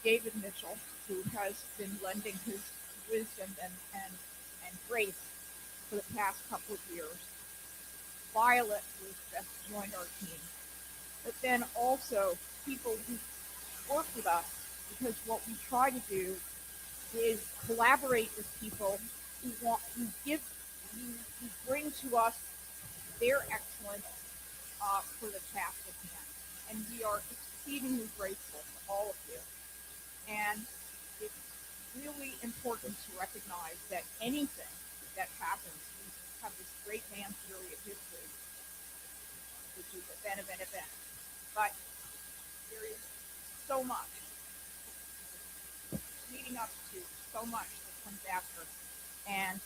David Mitchell, who has been lending his wisdom and grace for the past couple of years. Violet, who's just joined our team. But then also people who work with us, because what we try to do is collaborate with people who give who bring to us their excellence for the task at hand. And we are exceedingly grateful to all of you. And it's really important to recognize that anything that happens, we have this great man theory of history, which is event, event, event. But there is so much leading up to, so much that comes after, and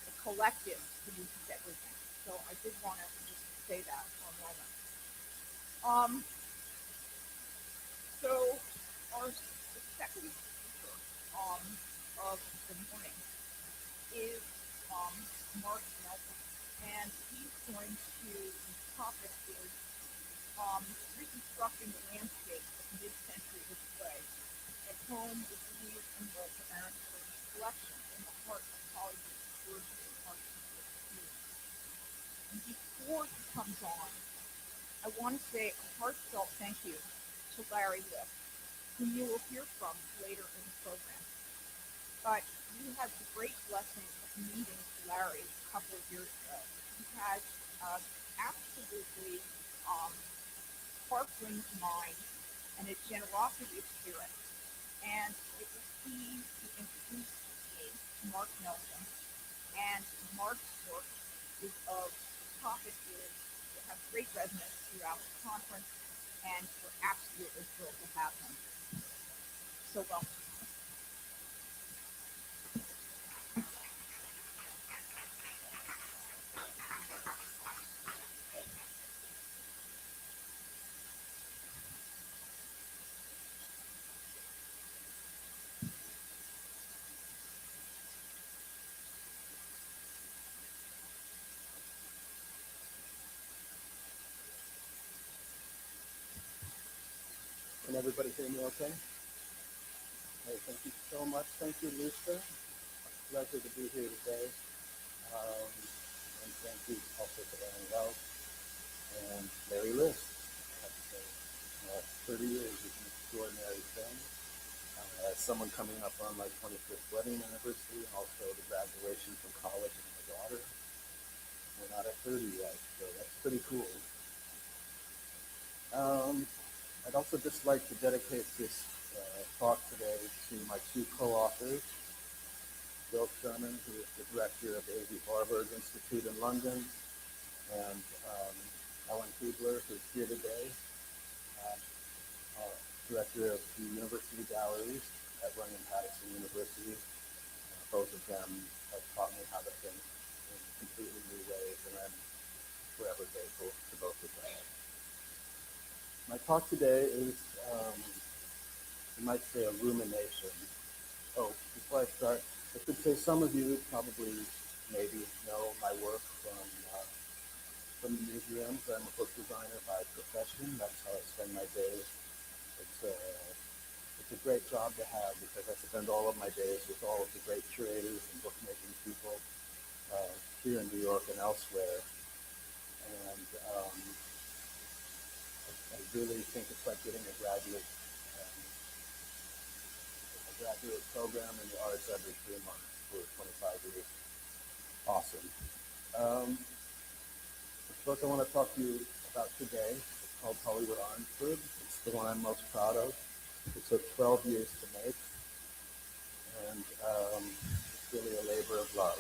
the collective produces everything. So I did want to just say that for a moment. Um, so the second speaker of the morning is um, Mark Nelson, and he's going to, the topic is reconstructing the landscape of mid-century display at home with Louise and Walter Arensberg's collection in the heart of Hollywood's burgeoning art community. And before he comes on, I want to say a heartfelt thank you to Larry Lipp, whom you will hear from later in the program. But we had the great blessing of meeting Larry a couple of years ago. He had absolutely um, sparkling mind and a generosity of spirit. And it was he who introduced me to Mark Nelson. And Mark's work is of topic is that have great resonance throughout the conference, and we're absolutely thrilled to have him. So welcome. Can everybody hear me okay? Hey, thank you so much. Thank you, Lisa. Pleasure to be here today. And thank you also to Aaron Wells and Larry List. I have to say, 30 years is an extraordinary thing. As someone coming up on my 25th wedding anniversary, and also the graduation from college of my daughter, we're not at 30 yet, so that's pretty cool. I'd also just like to dedicate this talk today to my two co-authors, Bill Sherman, who is the director of the A.V. Warburg Institute in London, and Ellen Keebler, who's here today, director of the University Galleries at William-Paterson University. Both of them have taught me how to think in completely new ways, and I'm forever grateful to both of them. My talk today is, you might say, a rumination. Oh, before I start, I should say some of you probably maybe know my work from the museums. I'm a book designer by profession. That's how I spend my days. It's a great job to have because I spend all of my days with all of the great curators and bookmaking people here in New York and elsewhere. And I really think it's like getting a graduate program in the arts every 3 months for 25 years. Awesome. The book I want to talk to you about today is called Hollywood Arnsford. It's the one I'm most proud of. It took 12 years to make, and it's really a labor of love.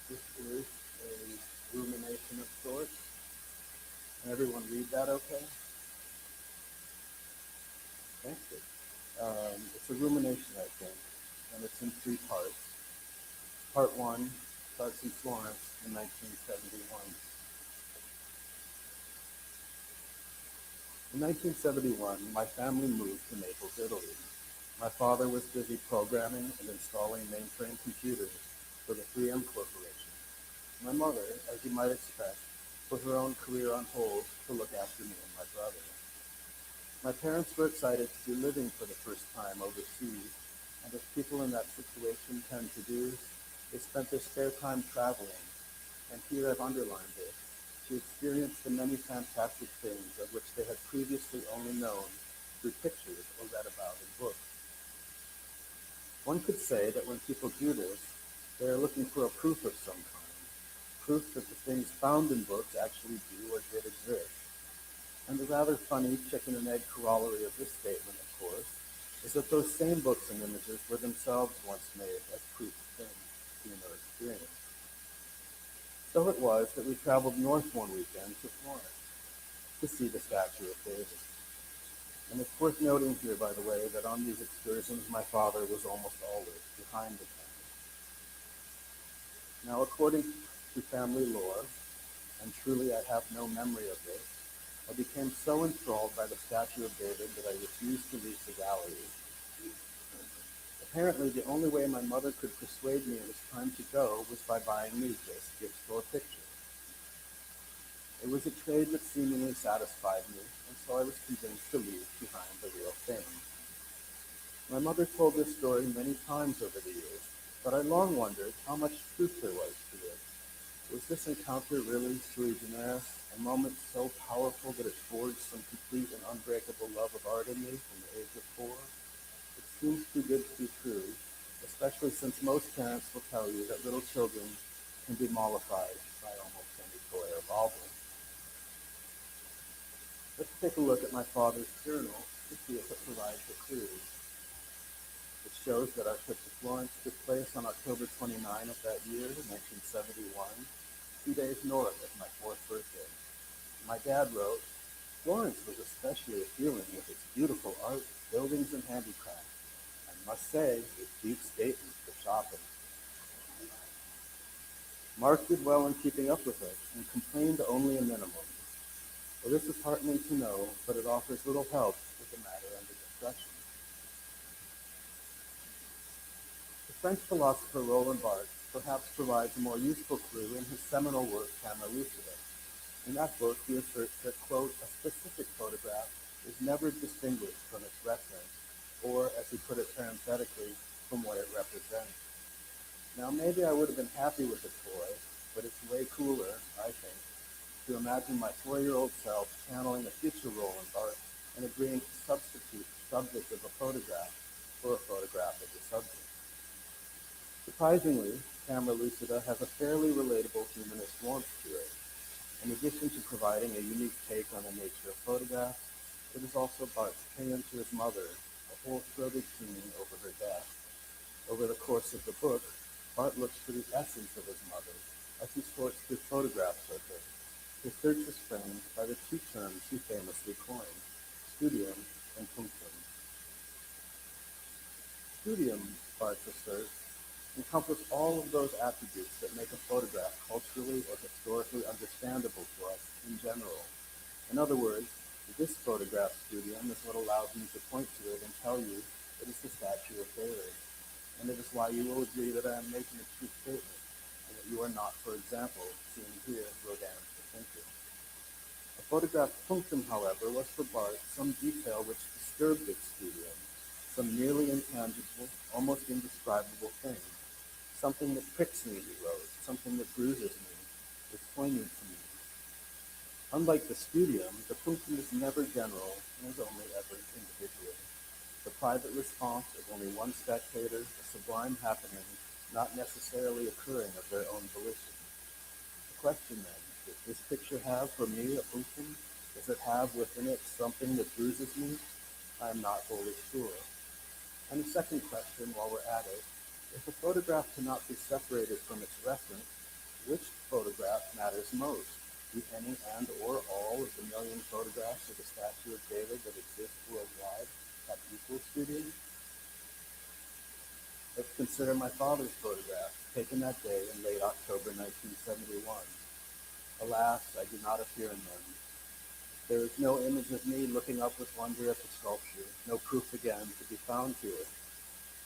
This is a rumination of sorts. Can everyone read that okay? Thank you. It's a rumination, I think, and it's in 3 parts. Part 1 starts in Florence in 1971. In 1971, my family moved to Naples, Italy. My father was busy programming and installing mainframe computers for the 3M Corporation. My mother, as you might expect, put her own career on hold to look after me and my brother. My parents were excited to be living for the first time overseas, and as people in that situation tend to do, they spent their spare time traveling, and here I've underlined it, to experience the many fantastic things of which they had previously only known through pictures or read about in books. One could say that when people do this, they are looking for a proof of some kind, proof that the things found in books actually do or did exist. And the rather funny chicken and egg corollary of this statement, of course, is that those same books and images were themselves once made as proof of things seen or experienced. So it was that we traveled north one weekend to Florence to see the statue of David. And it's worth noting here, by the way, that on these excursions my father was almost always behind the camera. Now, according to family lore, and truly I have no memory of this, I became so enthralled by the statue of David that I refused to leave the gallery. Apparently, the only way my mother could persuade me it was time to go was by buying me this gift store picture. It was a trade that seemingly satisfied me, and so I was convinced to leave behind the real thing. My mother told this story many times over the years, but I long wondered how much truth there was to it. Was this encounter really sui generis, a moment so powerful that it forged some complete and unbreakable love of art in me from the age of 4? It seems too good to be true, especially since most parents will tell you that little children can be mollified by almost any toy or bauble. Let's take a look at my father's journal to see if it provides a clue. It shows that our trip to Florence took place on October 29 of that year, 1971, 2 days north of my 4th birthday. My dad wrote, Florence was especially appealing with its beautiful art, buildings, and handicrafts. I must say, it beats Dayton for shopping. Mark did well in keeping up with it and complained only a minimum. Well, this is heartening to know, but it offers little help with the matter under discussion. The French philosopher Roland Barthes perhaps provides a more useful clue in his seminal work, Camera Lucida. In that book, he asserts that, quote, a specific photograph is never distinguished from its reference, or, as he put it parenthetically, from what it represents. Now, maybe I would have been happy with the toy, but it's way cooler, I think, to imagine my 4-year-old self channeling a future Roland Barthes and agreeing to substitute the subject of a photograph for a photograph of the subject. Surprisingly, Camera Lucida has a fairly relatable humanist warmth to it. In addition to providing a unique take on the nature of photographs, it is also Barthes' paean to his mother, a whole-throated scene over her death. Over the course of the book, Barthes looks for the essence of his mother as he sorts through photographs of her. His search is framed by the two terms he famously coined, studium and punctum. Studium, Barthes asserts, encompass all of those attributes that make a photograph culturally or historically understandable to us in general. In other words, this photograph studium is what allows me to point to it and tell you it is the statue of David, and it is why you will agree that I am making a true statement, and that you are not, for example, seeing here Rodin's The Thinker. A photograph punctum, however, was for Barthes some detail which disturbed its studium, some nearly intangible, almost indescribable thing. Something that pricks me, he wrote, something that bruises me, is poignant to me. Unlike the studium, the punctum is never general and is only ever individual. The private response of only one spectator, a sublime happening, not necessarily occurring of their own volition. The question then, does this picture have for me a punctum? Does it have within it something that bruises me? I am not wholly sure. And the second question, while we're at it, if a photograph cannot be separated from its reference, which photograph matters most? Do any and or all of the million photographs of the statue of David that exist worldwide have equal studium? Let's consider my father's photograph, taken that day in late October 1971. Alas, I do not appear in them. There is no image of me looking up with wonder at the sculpture, no proof again to be found here.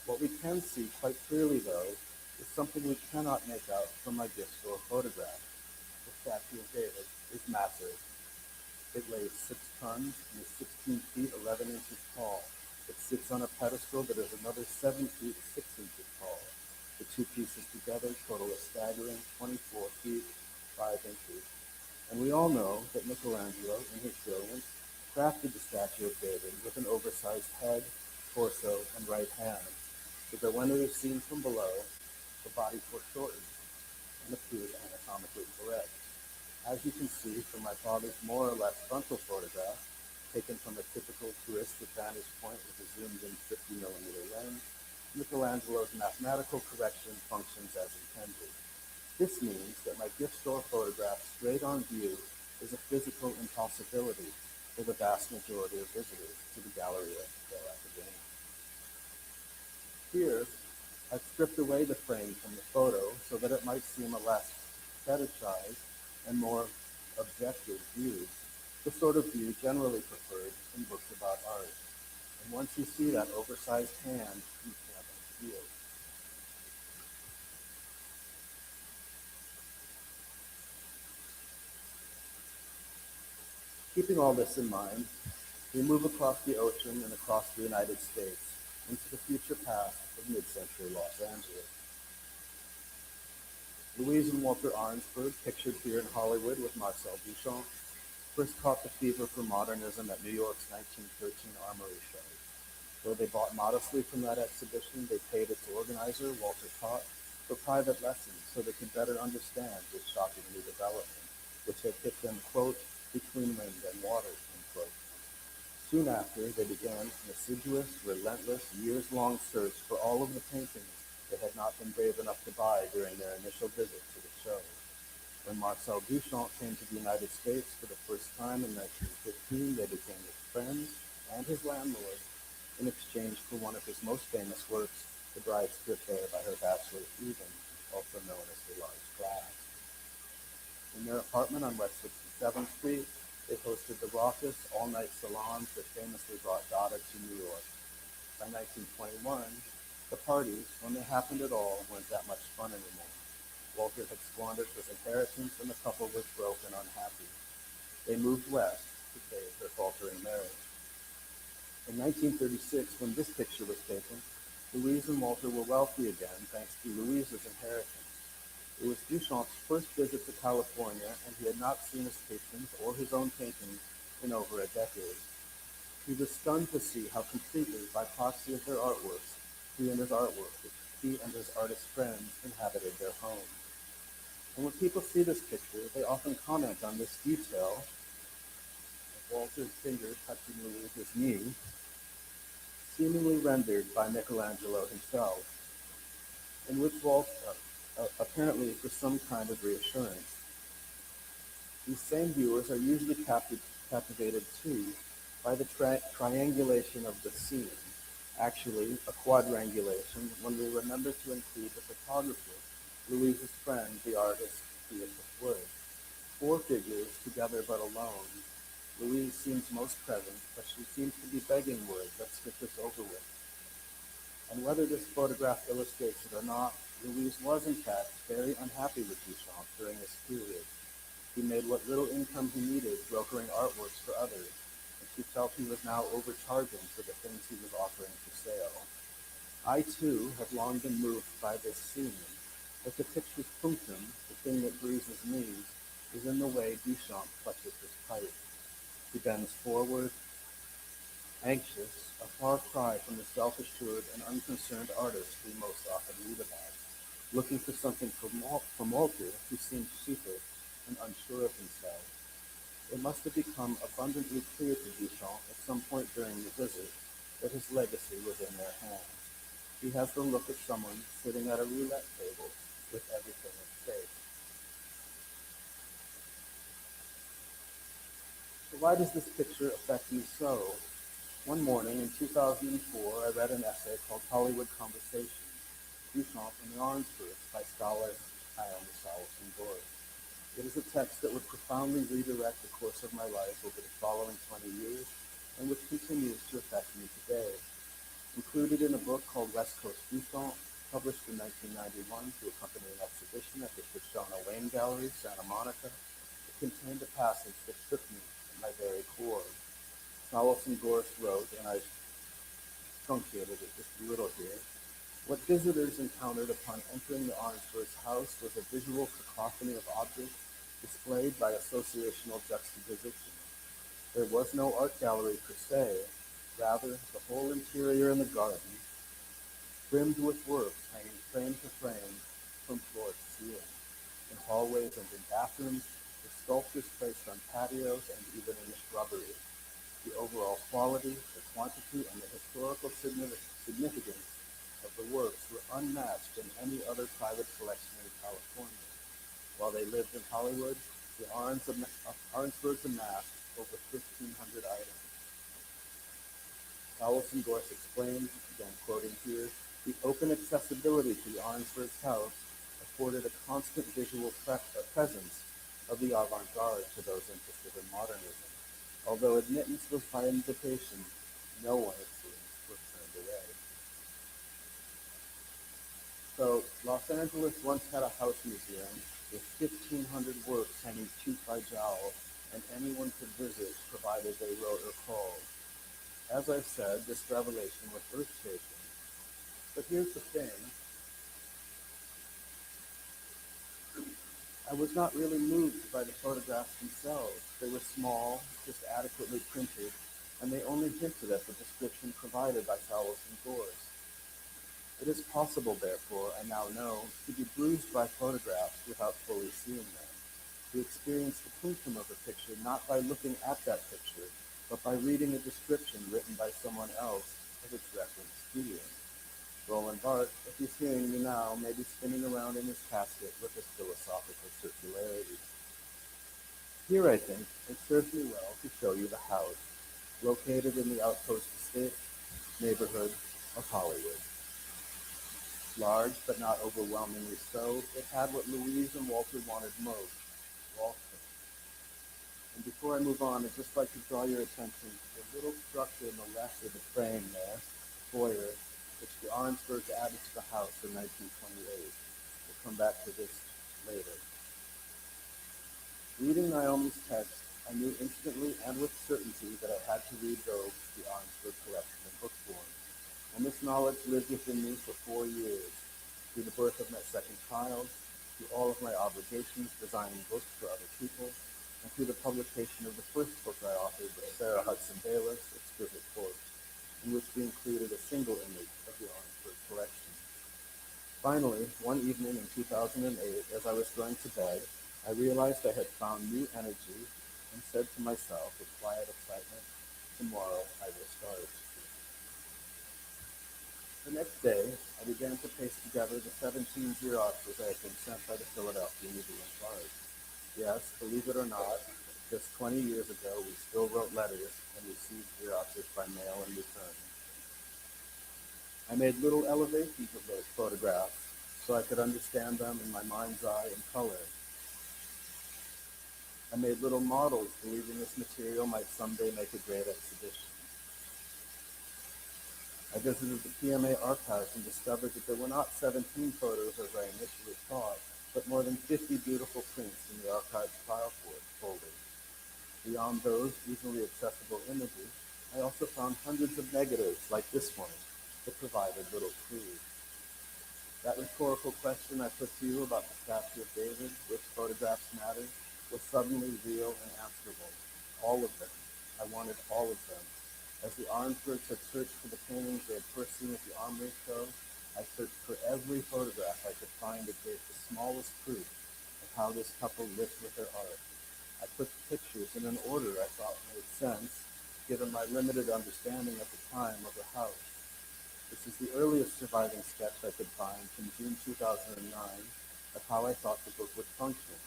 What we can see quite clearly, though, is something we cannot make out from my gift store photograph. The statue of David is massive. It weighs 6 tons and is 16 feet 11 inches tall. It sits on a pedestal that is another 7 feet 6 inches tall. The two pieces together total a staggering 24 feet 5 inches. And we all know that Michelangelo, in his brilliance, crafted the statue of David with an oversized head, torso, and right hand, so that when it is seen from below, the body foreshortens and appears anatomically correct. As you can see from my father's more or less frontal photograph, taken from a typical touristic vantage point with a zoomed-in 50mm lens, Michelangelo's mathematical correction functions as intended. This means that my gift store photograph straight on view is a physical impossibility for the vast majority of visitors to the Galleria dell'Accademia. Here, I've stripped away the frame from the photo so that it might seem a less fetishized and more objective view, the sort of view generally preferred in books about art. And once you see that oversized hand, you can't unsee it. Keeping all this in mind, we move across the ocean and across the United States into the future past of mid-century Los Angeles. Louise and Walter Arnsberg, pictured here in Hollywood with Marcel Duchamp, first caught the fever for modernism at New York's 1913 Armory show. Though they bought modestly from that exhibition, they paid its organizer, Walter Scott, for private lessons so they could better understand this shocking new development, which had hit them, quote, between wind and water, unquote. Soon after, they began an assiduous, relentless, years-long search for all of the paintings they had not been brave enough to buy during their initial visit to the show. When Marcel Duchamp came to the United States for the first time in 1915, they became his friends and his landlord in exchange for one of his most famous works, The Bride Stripped Bare by Her Bachelor Eden, also known as The Large Glass. In their apartment on West 67th Street, they hosted the raucous, all-night salons that famously brought Dada to New York. By 1921, the parties, when they happened at all, weren't that much fun anymore. Walter had squandered his inheritance, and the couple was broke and unhappy. They moved west to save their faltering marriage. In 1936, when this picture was taken, Louise and Walter were wealthy again thanks to Louise's inheritance. It was Duchamp's first visit to California, and he had not seen his patrons or his own paintings in over a decade. He was stunned to see how completely, by proxy of their artworks, he and his artist friends inhabited their home. And when people see this picture, they often comment on this detail of Walter's finger touching Louise's knee, seemingly rendered by Michelangelo himself, in which Walter, apparently for some kind of reassurance. These same viewers are usually captivated too by the triangulation of the scene, actually a quadrangulation when we remember to include the photographer, Louise's friend, the artist, Beatrice Wood. Four figures, together but alone. Louise seems most present, but she seems to be begging Wood, let's get this over with. And whether this photograph illustrates it or not, Louise was in fact very unhappy with Duchamp during this period. He made what little income he needed brokering artworks for others, and she felt he was now overcharging for the things he was offering for sale. I too have long been moved by this scene, but the picture's punctum, the thing that bruises me, is in the way Duchamp clutches his pipe. He bends forward, anxious, a far cry from the self-assured and unconcerned artist we most often read about, looking for something from Walter, who seemed sheepish and unsure of himself. It must have become abundantly clear to Duchamp at some point during the visit that his legacy was in their hands. He has the look of someone sitting at a roulette table with everything at stake. So why does this picture affect me so? One morning in 2004, I read an essay called Hollywood Conversations, Duchamp and the Arnsbergs by scholar Naomi Salison-Dory. It is a text that would profoundly redirect the course of my life over the following 20 years and which continues to affect me today. Included in a book called West Coast Duchamp, published in 1991 to accompany an exhibition at the Shoshone Wayne Gallery, Santa Monica, it contained a passage that shook me my very core. Salas and Gorse wrote, and I truncated it just a little here, what visitors encountered upon entering the Arnsberg's house was a visual cacophony of objects displayed by associational juxtaposition. There was no art gallery per se, rather the whole interior in the garden, trimmed with works hanging frame to frame from floor to ceiling. In hallways and in bathrooms, with sculptures placed on patios and even in the shrubbery. The overall quality, the quantity, and the historical significance of the works were unmatched in any other private collection in California. While they lived in Hollywood, the Arnsbergs amassed over 1,500 items. Salas and Gorse explained, again quoting here, the open accessibility to the Arnsberg's house afforded a constant visual presence of the avant-garde to those interested in modernism. Although admittance was by invitation, no one, it seems, was turned away. So, Los Angeles once had a house museum with 1,500 works hanging cheek by jowl, and anyone could visit provided they wrote or called. As I said, this revelation was earth-shaking. But here's the thing. I was not really moved by the photographs themselves. They were small, just adequately printed, and they only hinted at the description provided by Salas and Gorse. It is possible, therefore, I now know, to be bruised by photographs without fully seeing them, to experience the punctum of a picture not by looking at that picture, but by reading a description written by someone else of its reference studio. Roland Barthes, if he's hearing me now, may be spinning around in his casket with his philosophical circularity. Here, I think, it serves me well to show you the house, located in the Outpost Estate neighborhood of Hollywood. Large, but not overwhelmingly so, it had what Louise and Walter wanted most, wall space. And before I move on, I'd just like to draw your attention to the little structure in the left of the frame there, foyer, which the Arnsbergs added to the house in 1928. We'll come back to this later. Reading Naomi's text, I knew instantly and with certainty that I had to read Vogue, the Arnsberg collection in book form. And this knowledge lived within me for 4 years, through the birth of my second child, through all of my obligations designing books for other people, and through the publication of the first book I authored with Sarah Hudson Bayless, Exquisite Corpse, in which we included a single image of the Arnsberg collection. Finally, one evening in 2008, as I was going to bed, I realized I had found new energy and said to myself with quiet excitement, tomorrow I will start. The next day, I began to paste together the 17 Xeroxes I had been sent by the Philadelphia Museum of Art. Yes, believe it or not, just 20 years ago, we still wrote letters and received Xeroxes by mail and return. I made little elevations of those photographs so I could understand them in my mind's eye in color. I made little models believing this material might someday make a great exhibition. I visited the PMA archives and discovered that there were not 17 photos as I initially thought, but more than 50 beautiful prints in the archive's file folders. Beyond those easily accessible images, I also found hundreds of negatives like this one that provided little clues. That rhetorical question I put to you about the statue of David, which photographs matter, was suddenly real and answerable. All of them. I wanted all of them. As the Arnsbergs had searched for the paintings they had first seen at the Armory show, I searched for every photograph I could find that gave the smallest proof of how this couple lived with their art. I put the pictures in an order I thought made sense, given my limited understanding at the time of the house. This is the earliest surviving sketch I could find from June 2009 of how I thought the book would function.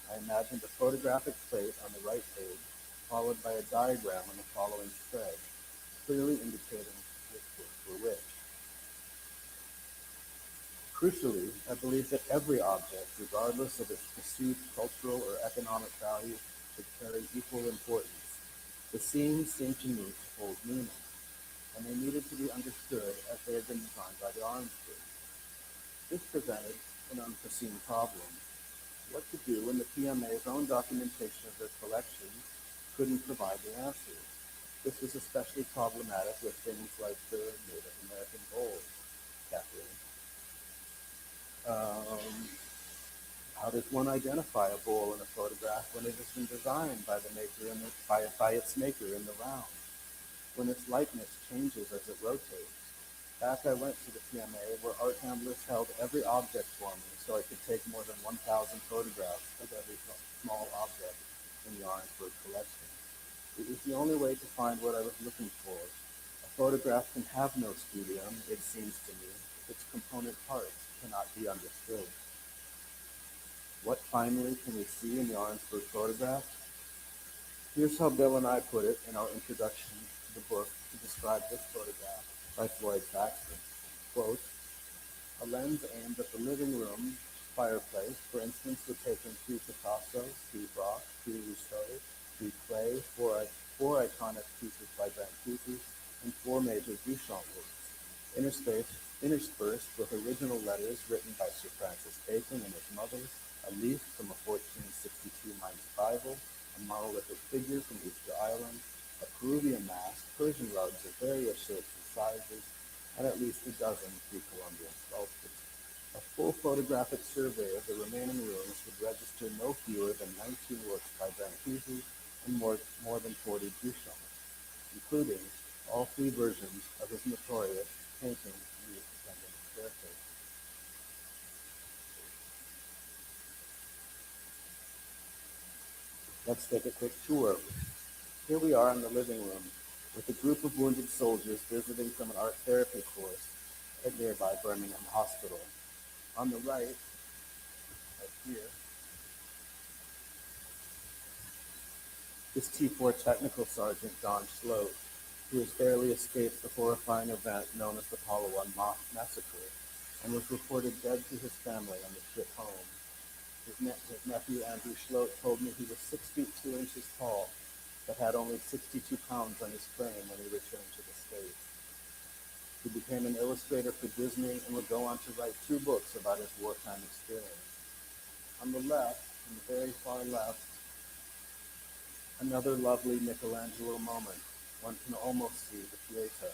I imagined a photographic plate on the right page, followed by a diagram on the following spread, clearly indicating which works were which. Crucially, I believe that every object, regardless of its perceived cultural or economic value, should carry equal importance. The scenes seemed to me to hold meaning, and they needed to be understood as they had been designed by the Arnsbergs. This presented an unforeseen problem. What to do when the PMA's own documentation of their collections couldn't provide the answers. This was especially problematic with things like the Native American gold, Catherine. Um, how does one identify a bowl in a photograph when it has been designed by the maker in the, by its maker in the round? When its likeness changes as it rotates? Back I went to the PMA where art handlers held every object for me so I could take more than 1,000 photographs of every small object in the Orangeburg collection. It was the only way to find what I was looking for. A photograph can have no studium, it seems to me, if its component parts cannot be understood. What finally can we see in the Orangeburg photograph? Here's how Bill and I put it in our introduction to the book to describe this photograph by Floyd Baxter. Quote, a lens aimed at the living room fireplace, for instance, would take in 3 Picasso, 3 Braque, 3 Rousseau, 3 Klee, four iconic pieces by Brancusi, and 4 major Duchamp works, interspersed with original letters written by Sir Francis Bacon and his mother, a leaf from a 1462 Mainz Bible, a monolithic figure from Easter Island, a Peruvian mask, Persian rugs of various shapes and sizes, and at least a dozen pre-Columbian sculptures. A full photographic survey of the remaining rooms would register no fewer than 19 works by Brancusi and more than 40 Duchamp, including all 3 versions of his notorious painting Youth Ascending the Staircase. Let's take a quick tour. Here we are in the living room with a group of wounded soldiers visiting from an art therapy course at nearby Birmingham Hospital. On the right here, is T4 Technical Sergeant Don Schlote, who has barely escaped the horrifying event known as the Apollo 1 massacre and was reported dead to his family on the trip home. His nephew Andrew Schlote told me he was 6 feet 2 inches tall, but had only 62 pounds on his frame when he returned to the States. He became an illustrator for Disney and would go on to write 2 books about his wartime experience. On the left, on the very far left, another lovely Michelangelo moment. One can almost see the Pieta.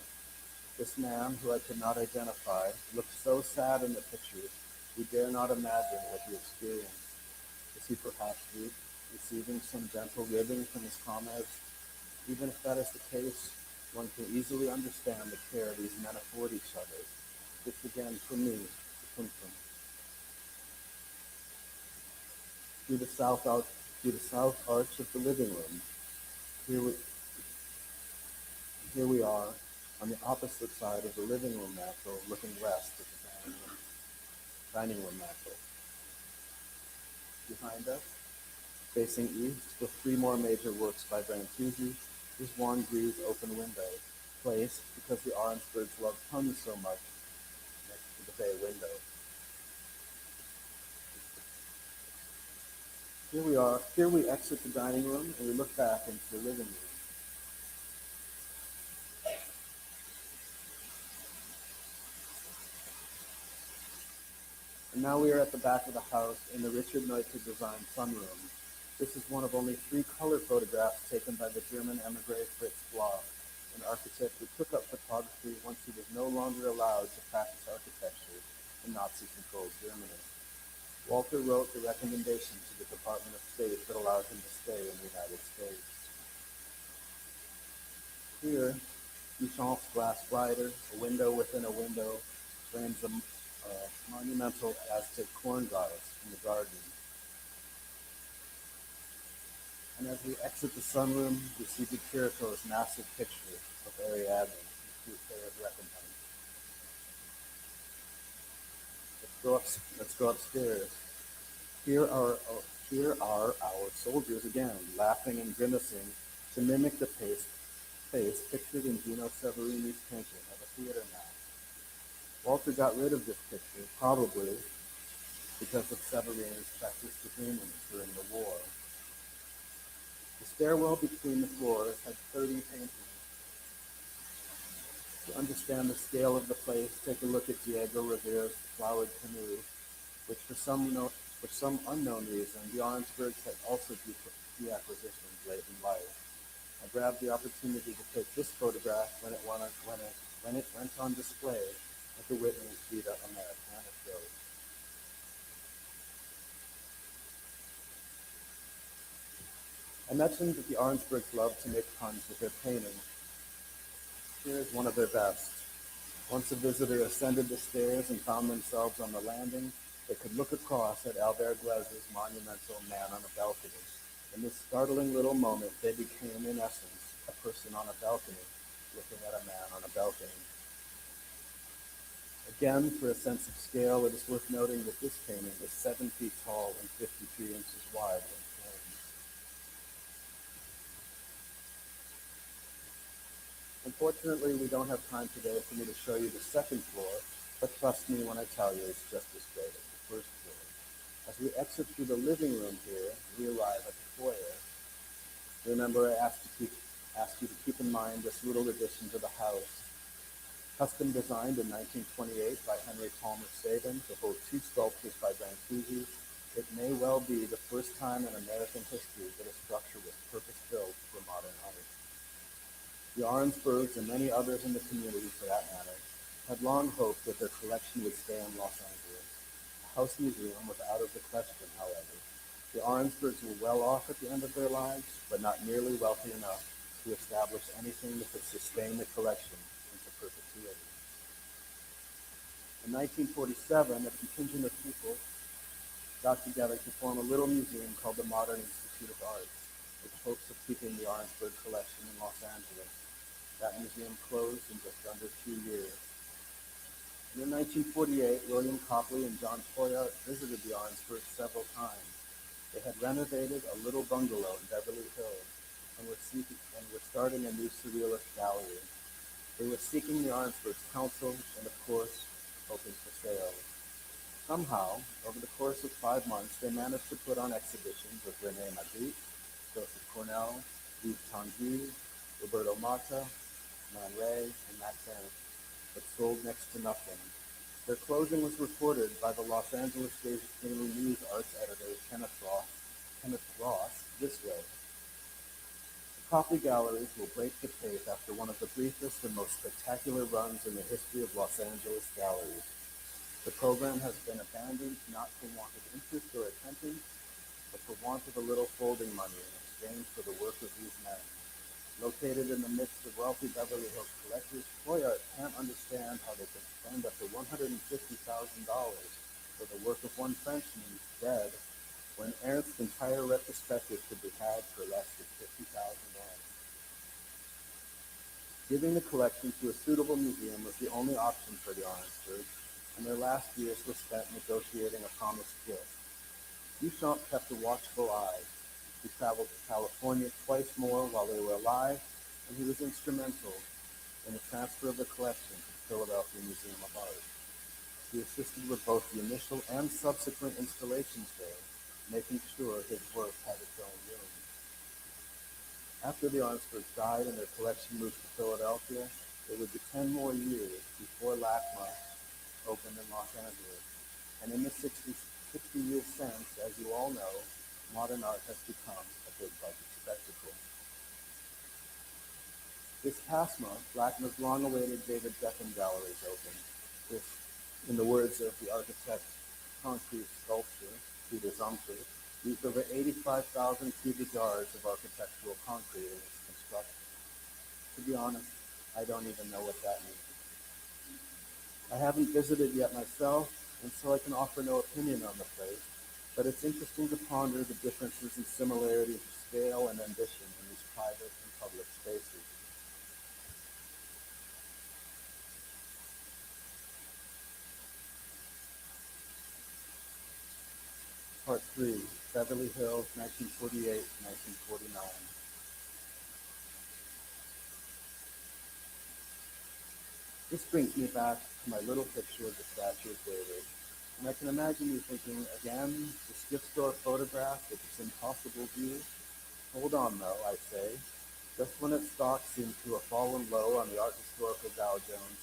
This man, who I could not identify, looked so sad in the pictures, we dare not imagine what he experienced. Is he perhaps weak, receiving some gentle ribbing from his comrades? Even if that is the case, one can easily understand the care these men afford each other. It's again for me, the Pumpkin. Through the south arch of the living room, here we, here we are on the opposite side of the living room mantel, looking west at the dining room mantel. Behind us, facing east, with 3 more major works by Brancusi, is Juan Grie's open window, placed because the Orangeburgs loved puns so much next to the bay window. Here we are. Here we exit the dining room and we look back into the living room. And now we are at the back of the house in the Richard Neuter designed sunroom. This is one of only 3 color photographs taken by the German emigre Fritz Bloch, an architect who took up photography once he was no longer allowed to practice architecture in Nazi-controlled Germany. Walter wrote the recommendation to the Department of State that allowed him to stay in the United States. Here, Duchamp's glass glider, a window within a window, frames a monumental Aztec corn goddess in the garden. And as we exit the sunroom, we see Gutierrez's massive picture of Ariadne, the Crusader's recompense. Let's go upstairs. Here are our soldiers again, laughing and grimacing to mimic the face pictured in Gino Severini's painting of a theater mask. Walter got rid of this picture, probably because of Severini's sexist agreements during the war. The stairwell between the floors had 30 paintings. To understand the scale of the place, take a look at Diego Rivera's Flowered Canoe, which for some unknown reason, the Orangeburgs had also de-acquisitioned late in life. I grabbed the opportunity to take this photograph when it went on display at the Whitney's Vida Americana show. I mentioned that the Arnsbergs loved to make puns with their paintings. Here is one of their best. Once a visitor ascended the stairs and found themselves on the landing, they could look across at Albert Glaz's monumental Man on a Balcony. In this startling little moment, they became, in essence, a person on a balcony, looking at a man on a balcony. Again, for a sense of scale, it is worth noting that this painting is 7 feet tall and 53 inches wide when framed. Unfortunately, we don't have time today for me to show you the second floor, but trust me when I tell you it's just as great as the first floor. As we exit through the living room here, we arrive at the foyer. Remember, I asked you to keep in mind this little addition to the house. Custom designed in 1928 by Henry Palmer Sabin to hold 2 sculptures by Brancusi, it may well be the first time in American history that a structure was purpose-built for modern art. The Arnsbergs, and many others in the community for that matter, had long hoped that their collection would stay in Los Angeles. A house museum was out of the question, however. The Arnsbergs were well off at the end of their lives, but not nearly wealthy enough to establish anything that could sustain the collection into perpetuity. In 1947, a contingent of people got together to form a little museum called the Modern Institute of Arts, with hopes of keeping the Arnsberg collection in Los Angeles. That museum closed in just under 2 years. And in 1948, William Copley and John Toyart visited the Arnsbergs several times. They had renovated a little bungalow in Beverly Hills and were starting a new surrealist gallery. They were seeking the Arnsbergs' counsel and, of course, hoping for sales. Somehow, over the course of 5 months, they managed to put on exhibitions of René Magritte, Joseph Cornell, Yves Tanguy, Roberto Mata, Man Ray, and Max Ernst, but sold next to nothing. Their closing was reported by the Los Angeles Daily News arts editor Kenneth Ross this way. The Copley Galleries will break the tape after one of the briefest and most spectacular runs in the history of Los Angeles galleries. The program has been abandoned not for want of interest or attendance, but for want of a little folding money in exchange for the work of these men. Located in the midst of wealthy Beverly Hills collectors, Toyart can't understand how they can spend up to $150,000 for the work of one Frenchman dead, when Ernst's entire retrospective could be had for less than $50,000. Giving the collection to a suitable museum was the only option for the Arnsbergs, and their last years were spent negotiating a promised gift. Duchamp kept a watchful eye. He traveled to California twice more while they were alive, and he was instrumental in the transfer of the collection to the Philadelphia Museum of Art. He assisted with both the initial and subsequent installations there, making sure his work had its own room. After the Arnsbergs died and their collection moved to Philadelphia, it would be 10 more years before LACMA opened in Los Angeles. And in the 60 years since, as you all know, modern art has become a big budget spectacle. This past month, LACMA's long-awaited David Beckham Galleries opened. This, in the words of the architect's concrete sculptor, Peter Zumthor, used over 85,000 cubic yards of architectural concrete in its construction. To be honest, I don't even know what that means. I haven't visited yet myself, and so I can offer no opinion on the place, but it's interesting to ponder the differences and similarities of scale and ambition in these private and public spaces. Part 3, Beverly Hills, 1948-1949. This brings me back to my little picture of the statue of David, and I can imagine you thinking, again, this gift store photograph with its impossible view? Hold on, though, I say. Just when its stock seems to have fallen low on the art historical Dow Jones,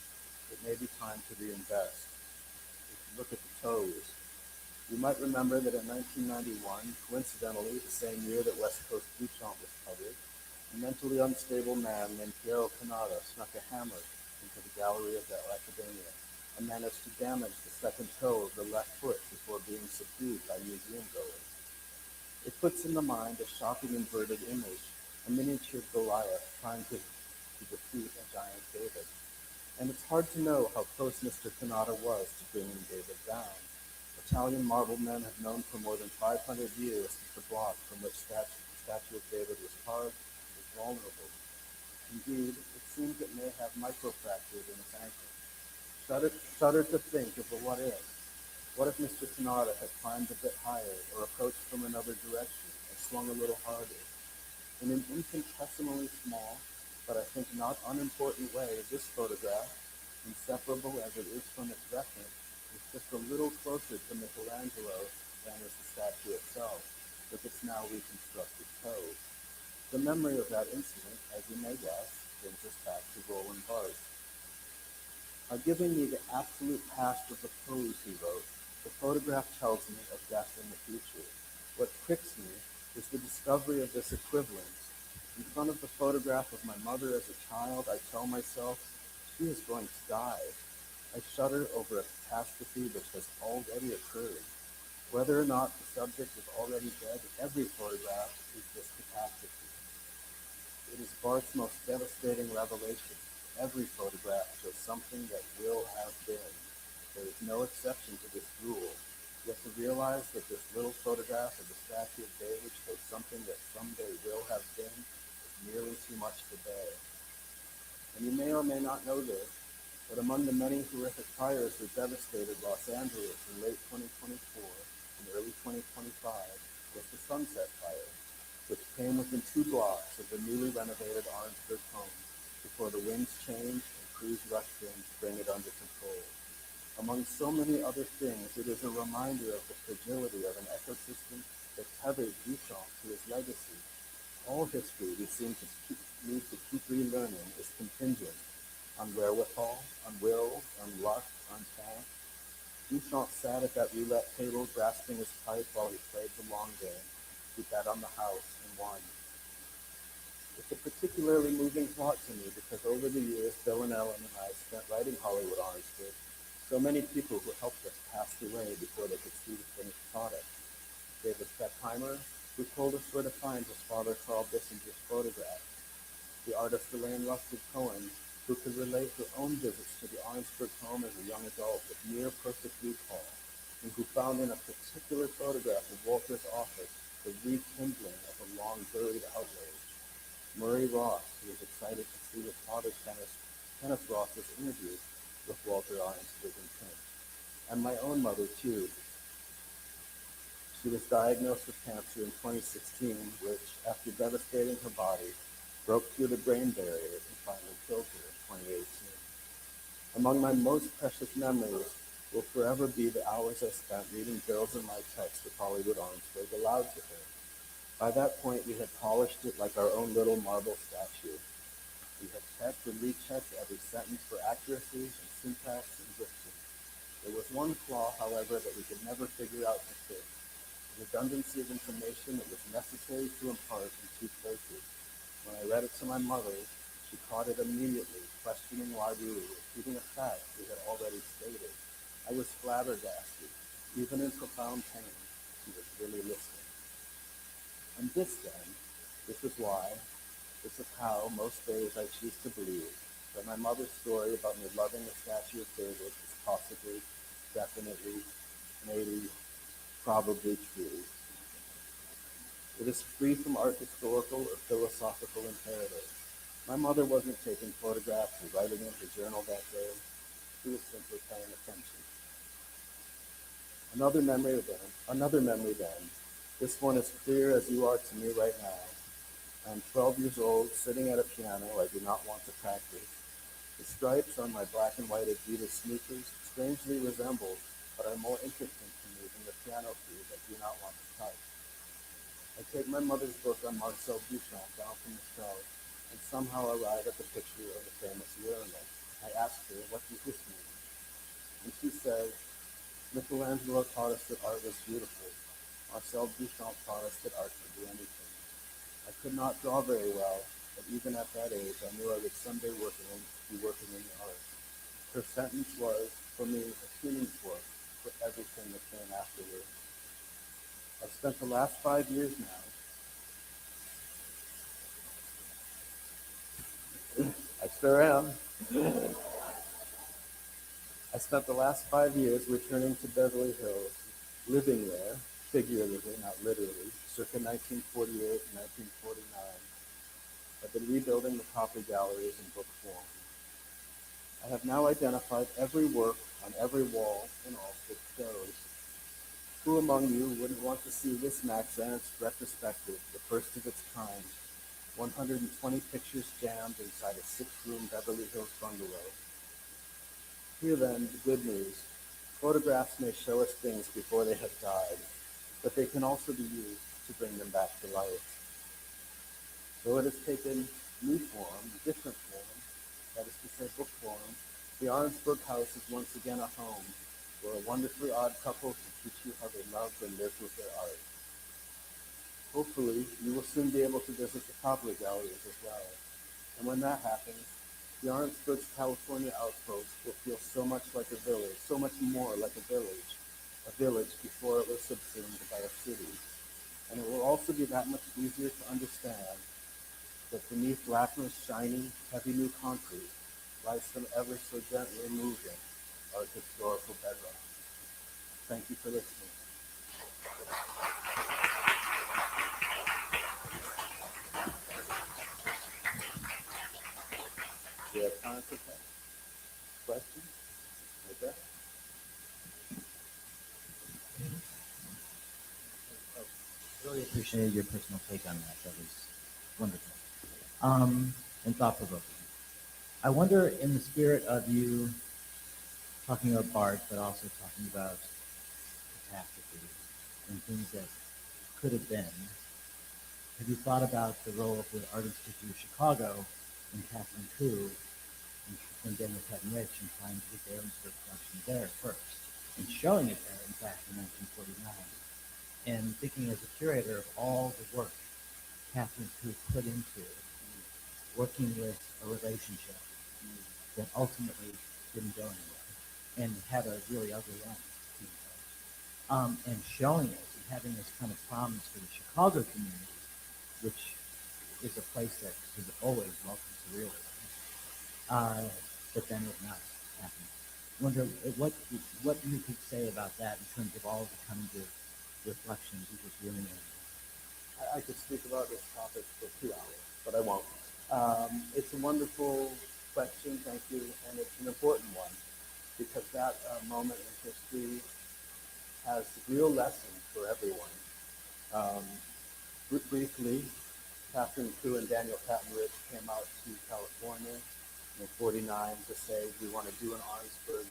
it may be time to reinvest. We should look at the toes. You might remember that in 1991, coincidentally the same year that West Coast Duchamp was published, A mentally unstable man named Piero Canada snuck a hammer into the gallery of the Academia and managed to damage the second toe of the left foot before being subdued by museum goers. It puts in the mind a shocking inverted image, a miniature Goliath trying to defeat a giant David. And it's hard to know how close Mr. Canada was to bringing David down. Italian marble men have known for more than 500 years that the block from which the statue of David was carved is vulnerable. Indeed, it seems it may have microfractures in its ankle. Shudder to think of the what if. What if Mr. Canada had climbed a bit higher or approached from another direction and swung a little harder? In an infinitesimally small, but I think not unimportant way, this photograph, inseparable as it is from its reference, is just a little closer to Michelangelo than is the statue itself, with its now reconstructed toe. The memory of that incident, as you may guess, brings us back to Roland Barthes. By giving me the absolute past of the pose, he wrote, the photograph tells me of death in the future. What pricks me is the discovery of this equivalence. In front of the photograph of my mother as a child, I tell myself, she is going to die. I shudder over a catastrophe which has already occurred. Whether or not the subject is already dead, every photograph is this catastrophe. It is Barthes' most devastating revelation. Every photograph shows something that will have been. There is no exception to this rule. Yet to realize that this little photograph of the statue of David shows something that someday will have been is nearly too much to bear. And you may or may not know this, but among the many horrific fires that devastated Los Angeles in late 2024 and early 2025 was the Sunset Fire, which came within 2 blocks of the newly renovated Orangeburg home before the winds changed and crews rushed in to bring it under control. Among so many other things, it is a reminder of the fragility of an ecosystem that tethered Duchamp to his legacy. All history we seem to need to keep relearning is contingent on wherewithal, on will, on luck, on chance. Duchamp sat at that roulette table grasping his pipe while he played the long game. He bet on the house and won. It's a particularly moving plot to me because over the years, Bill and Ellen and I spent writing Hollywood Orangeburg. So many people who helped us passed away before they could see the finished product. David Fettheimer, who told us where to find his father Carl Bissinger's photograph. The artist Elaine Rusted Cohen, who could relate her own visits to the Orangeburg home as a young adult with near perfect recall, and who found in a particular photograph of Walter's office the rekindling of a long-buried outrage. Murray Ross, who was excited to see his father Kenneth Ross's interview with Walter Orangeburg in print. And my own mother, too. She was diagnosed with cancer in 2016, which, after devastating her body, broke through the brain barrier and finally killed her in 2018. Among my most precious memories will forever be the hours I spent reading Bill's and my text of Hollywood Orangeburg aloud to her. By that point, we had polished it like our own little marble statue. We had checked and rechecked every sentence for accuracy and syntax and diction. There was one flaw, however, that we could never figure out to fix. The redundancy of information that was necessary to impart in 2 places. When I read it to my mother, she caught it immediately, questioning why we were repeating a fact we had already stated. I was flabbergasted. Even in profound pain, she was really listening. And this is why, this is how, most days I choose to believe that my mother's story about me loving the statue of David is possibly, definitely, maybe, probably true. It is free from art historical or philosophical imperative. My mother wasn't taking photographs or writing in her journal that day. She was simply paying attention. Another memory then. This one is clear as you are to me right now. I am 12 years old, sitting at a piano I do not want to practice. The stripes on my black and white Adidas sneakers strangely resemble, but are more interesting to me than the piano keys I do not want to touch. I take my mother's book on Marcel Duchamp down from the shelf and somehow arrive at the picture of the famous urinal. I ask her, what does this mean? And she says, Michelangelo taught us that art was beautiful. Marcel Duchamp taught us that art could do anything. I could not draw very well, But even at that age, I knew I would someday be working in the arts. Her sentence was, for me, a tuning fork for everything that came afterwards. I've spent the last 5 years now. I sure am. I spent the last 5 years returning to Beverly Hills, living there, figuratively, not literally, circa 1948 and 1949. I've been rebuilding the copy galleries in book form. I have now identified every work on every wall in all 6 shows. Who among you wouldn't want to see this Max Ernst retrospective, the first of its kind, 120 pictures jammed inside a 6-room Beverly Hills bungalow? Here then, the good news. Photographs may show us things before they have died, but they can also be used to bring them back to life. Though it has taken new form, different form, that is to say book form, the Arnsberg House is once again a home where a wonderfully odd couple can teach you how they loved and lived with their art. Hopefully, you will soon be able to visit the Copley Galleries as well. And when that happens, the Arnsberg's California outpost will feel so much like a village, so much more like a village before it was subsumed by a city. And it will also be that much easier to understand that beneath Latimer's shiny, heavy new concrete lies some ever so gently moving art historical bedrock. Thank you for listening. Do you have time for questions? Okay. Really appreciated your personal take on that. That was wonderful. And thought-provoking. I wonder, in the spirit of you talking about Bart, but also talking about catastrophe and things that could have you thought about the role of the Art Institute of Chicago and Catherine Koo and Daniel Rich in trying to get their own production there first and showing it there, in fact, in 1949? And thinking as a curator of all the work Catherine Koo put into working with a relationship that ultimately didn't go anywhere and had a really ugly end, and showing it and having this kind of promise for the Chicago community, which is a place that has always welcomed surrealism, but then it not happened. I wonder what you could say about that in terms of all the kinds of reflections you just really made. I could speak about this topic for 2 hours, but I won't. It's a wonderful question, thank you, and it's an important one because that moment in history has real lessons for everyone. Um, Briefly, Catherine Koo and Daniel Rich came out to California in '49 to say we want to do an Arnsberg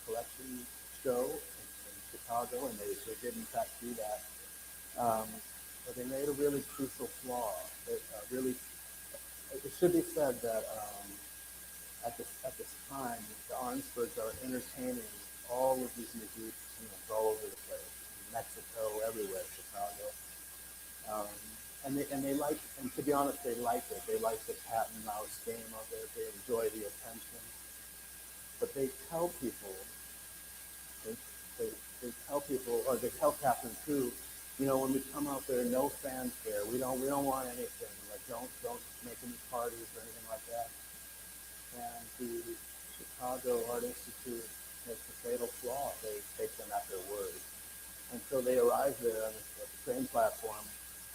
collection show in Chicago, and they did in fact do that. But they made a really crucial flaw. It should be said that at this time, the Arnsbergs are entertaining all of these musicians all over the place, Mexico, everywhere, Chicago. And they like, and to be honest, they like it. They like the cat and mouse game of it. They enjoy the attention. But they tell people, they, they tell people, or they tell Catherine too, when we come out there, no fanfare. We don't want anything. Like don't make any parties or anything like that. And the Chicago Art Institute makes a fatal flaw. They take them at their word. And so they arrived there on the train platform.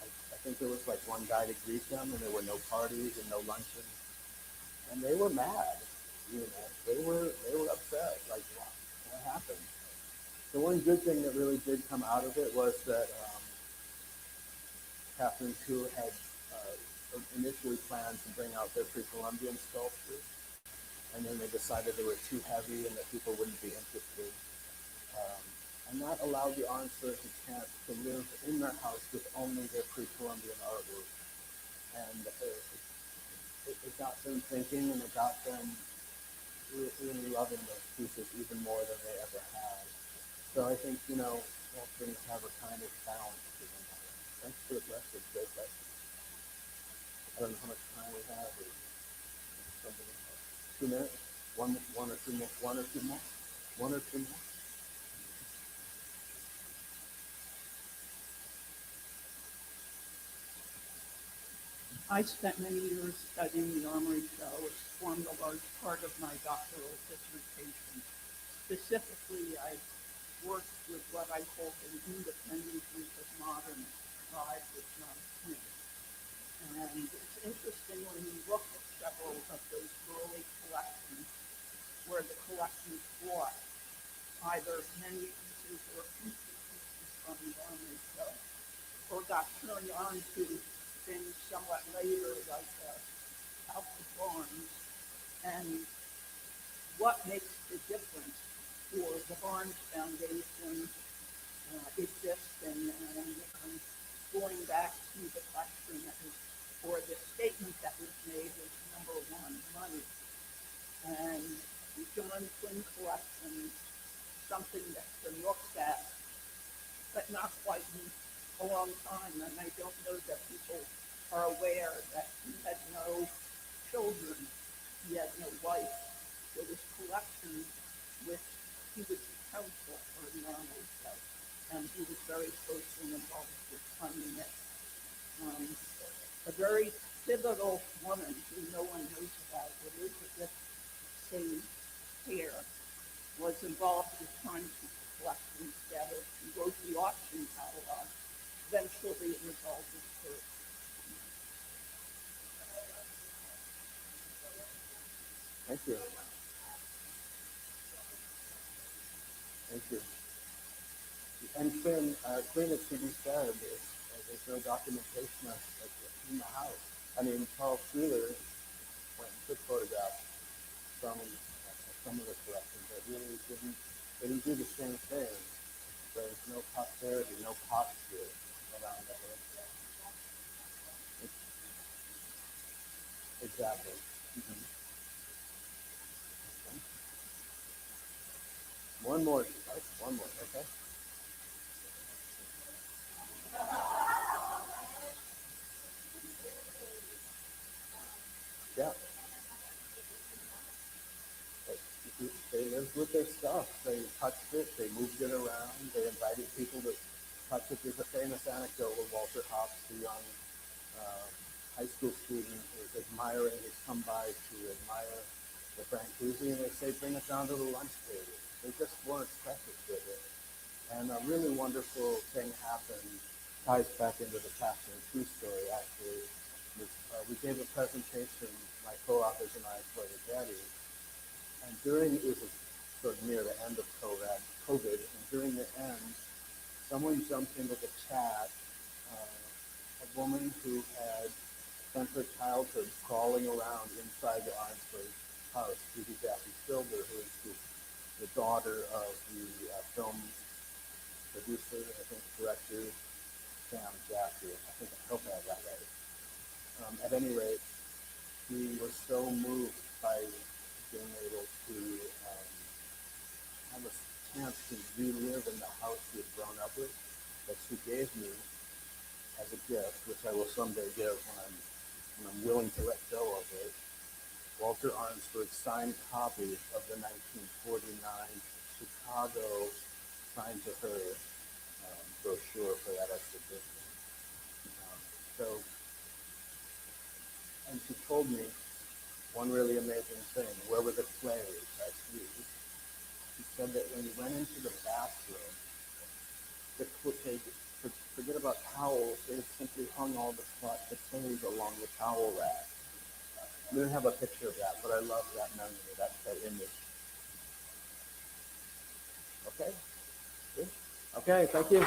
I think there was like one guy to greet them, and there were no parties and no luncheon. And they were mad. They were upset. Like, what happened? The one good thing that really did come out of it was that Catherine Koo had initially planned to bring out their pre-Columbian sculptures, and then they decided they were too heavy and that people wouldn't be interested. And that allowed the Arnsbergs a chance to live in their house with only their pre-Columbian artwork. And it got them thinking, and it got them really loving those pieces even more than they ever had. So I think, all things have a kind of balance to them. Thanks for the question. Great question. I don't know how much time we have. Or something. 2 minutes? One or two more? One or two more? One or two more? I spent many years studying the armory shell, which formed a large part of my doctoral dissertation. Specifically, I worked with what I call an independent group of modernists, derived with John Smith. And it's interesting when you look at several of those early collections where the collections brought either many pieces or few pieces from the armory show, or got turned on to things somewhat later, like House of Barnes. And what makes the difference for the Barnes Foundation existing and going back to the question that was, or the statement that was made was number one, money. And the John Quinn collection, something that's been looked at, but not quite in a long time. And I don't know that people are aware that he had no children, he had no wife. So his collection, which he was counsel for the army, so, and he was very closely involved with funding it. A very pivotal woman who no one knows about, Elizabeth Sage Hare, was involved with trying to keep the collection together. She wrote the auction catalog. Eventually, it resolved with her. Thank you. Thank you. And Quinn, it should be said, there's no documentation of in the house. I mean, Paul Schuler went and took photographs from some of the collections that really they didn't do the same thing. There's no posterity, no posture around the whole thing. Exactly. Mm-hmm. One more. Oh, one more. Okay. Yeah. They lived with their stuff. They touched it. They moved it around. They invited people to touch it. There's a famous anecdote where Walter Hopps, the young high school student, is admiring. He's come by to admire the Brancusi, and they say, "Bring it down to the lunch table." They just weren't precious with it. And a really wonderful thing happened. Ties back into the Catherine True story. Actually, we gave a presentation. My co-authors and I for the Getty. And it was sort of near the end of COVID, and during the end, someone jumped into the chat, a woman who had spent her childhood crawling around inside the Arnsberg house, Judy Jackie Silver, who is the daughter of the film producer, I think director, Sam Jaffe. I hope I have that right. At any rate, he was so moved by being able to have a chance to relive in the house she had grown up with, that she gave me as a gift, which I will someday give when I'm willing to let go of it, Walter Arnsberg's signed copy of the 1949 Chicago signed to her brochure for that exhibition. So, and she told me one really amazing thing. Where were the clays? She said that when you went into the bathroom, forget about towels. They simply hung all the clays along the towel rack. We don't have a picture of that, but I love that memory, that image. Okay? Good? Okay, thank you.